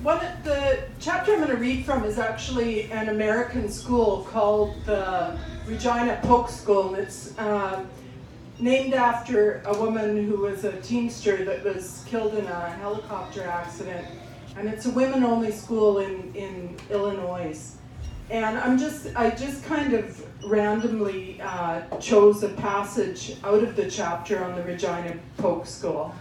The chapter I'm going to read from is actually an American school called the Regina Polk School, and it's named after a woman who was a Teamster that was killed in a helicopter accident, and it's a women-only school in Illinois. And I just kind of randomly chose a passage out of the chapter on the Regina Polk School.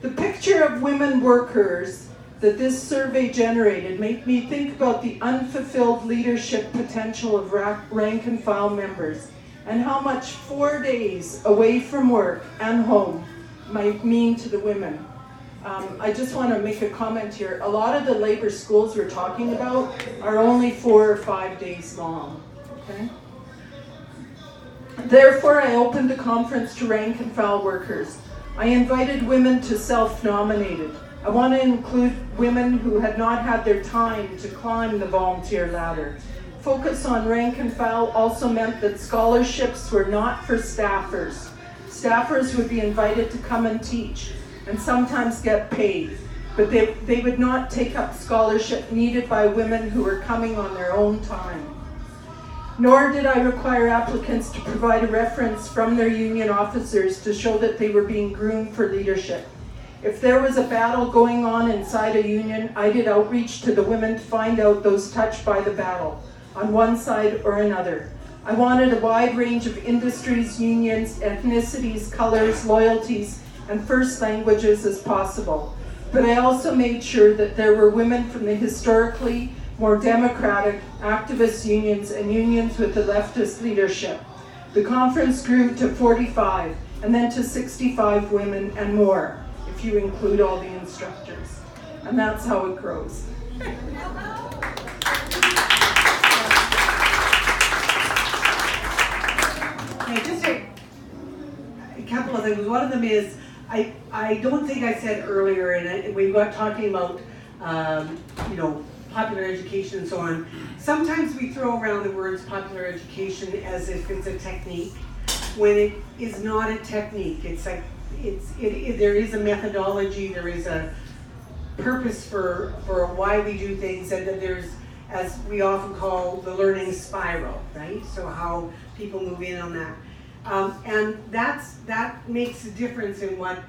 The picture of women workers that this survey generated made me think about the unfulfilled leadership potential of rank and file members and how much 4 days away from work and home might mean to the women. I just want to make a comment here. A lot of the labor schools we're talking about are only 4 or 5 days long. Okay? Therefore, I opened the conference to rank and file workers. I invited women to self-nominated. I want to include women who had not had their time to climb the volunteer ladder. Focus on rank and file also meant that scholarships were not for staffers. Staffers would be invited to come and teach and sometimes get paid, but they would not take up scholarship needed by women who were coming on their own time. Nor did I require applicants to provide a reference from their union officers to show that they were being groomed for leadership. If there was a battle going on inside a union, I did outreach to the women to find out those touched by the battle, on one side or another. I wanted a wide range of industries, unions, ethnicities, colors, loyalties, and first languages as possible. But I also made sure that there were women from the historically more democratic activist unions and unions with the leftist leadership. The conference grew to 45 and then to 65 women and more, if you include all the instructors. And that's how it grows. Okay, just a couple of things. One of them is, I don't think I said earlier, and we got talking about, popular education and so on. Sometimes we throw around the words popular education as if it's a technique, when it is not a technique. It's like, there is a methodology, there is a purpose for why we do things, and that there's, as we often call, the learning spiral, right? So how people move in on that. And that makes a difference in what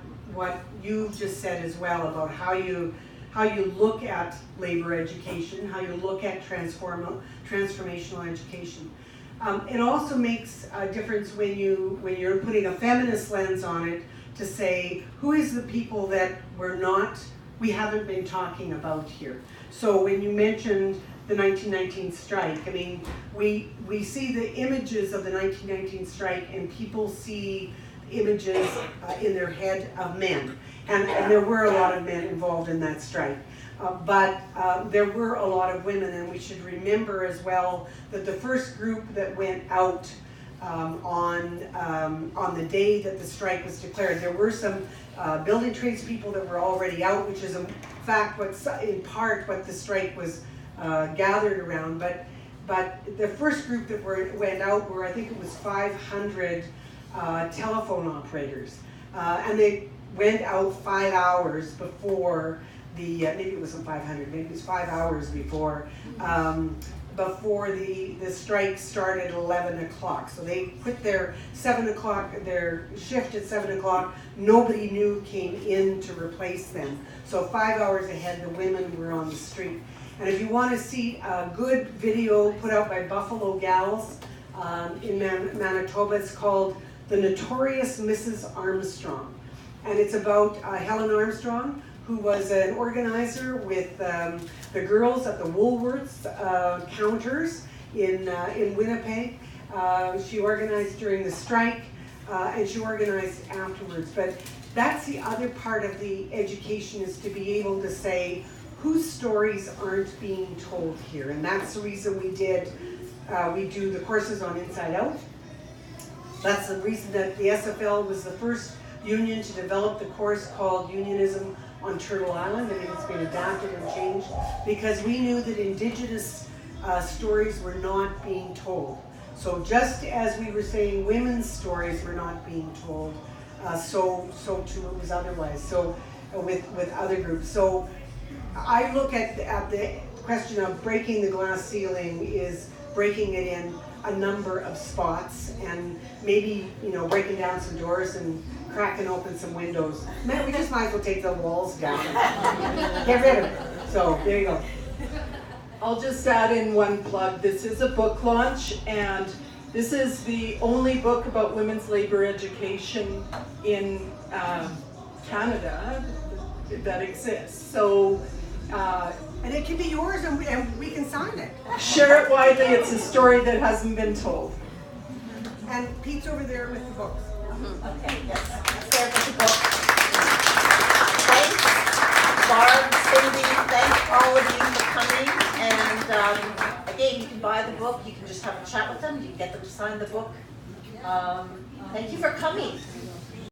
you've just said as well about how you look at labor education, how you look at transformational education. It also makes a difference when you're putting a feminist lens on it to say, who is the people that we haven't been talking about here. So when you mentioned the 1919 strike, I mean, we see the images of the 1919 strike, and people see images in their head of men. And there were a lot of men involved in that strike. But there were a lot of women, and we should remember as well that the first group that went out on the day that the strike was declared, there were some building trades people that were already out, which is in fact in part what the strike was gathered around. But the first group that went out were, I think it was 500 telephone operators, and they went out 5 hours before maybe it wasn't 500, maybe it was 5 hours before the strike started at 11 o'clock. So they put their shift at 7 o'clock. Nobody new came in to replace them. So 5 hours ahead, the women were on the street. And if you want to see a good video put out by Buffalo Gals in Manitoba, it's called The Notorious Mrs. Armstrong. And it's about Helen Armstrong, who was an organizer with the girls at the Woolworths counters in Winnipeg. She organized during the strike, and she organized afterwards. But that's the other part of the education, is to be able to say whose stories aren't being told here. And that's the reason we do the courses on Inside Out. That's the reason that the SFL was the first union to develop the course called Unionism on Turtle Island. I mean, it's been adapted and changed because we knew that Indigenous stories were not being told. So just as we were saying women's stories were not being told, so too it was otherwise. So with other groups. So I look at the question of breaking the glass ceiling is breaking it in a number of spots and maybe, you know, breaking down some doors and cracking open some windows. Man, we just might as well take the walls down. Get rid of it. So there you go. I'll just add in one plug. This is a book launch, and this is the only book about women's labor education in Canada that exists. So, and it can be yours, and we can sign it. Share it widely. It's a story that hasn't been told. And Pete's over there with the books. Okay, yes. There with the book. Thanks, Barb, Cindy. Thanks all of you for coming. And again, you can buy the book. You can just have a chat with them. You can get them to sign the book. Thank you for coming.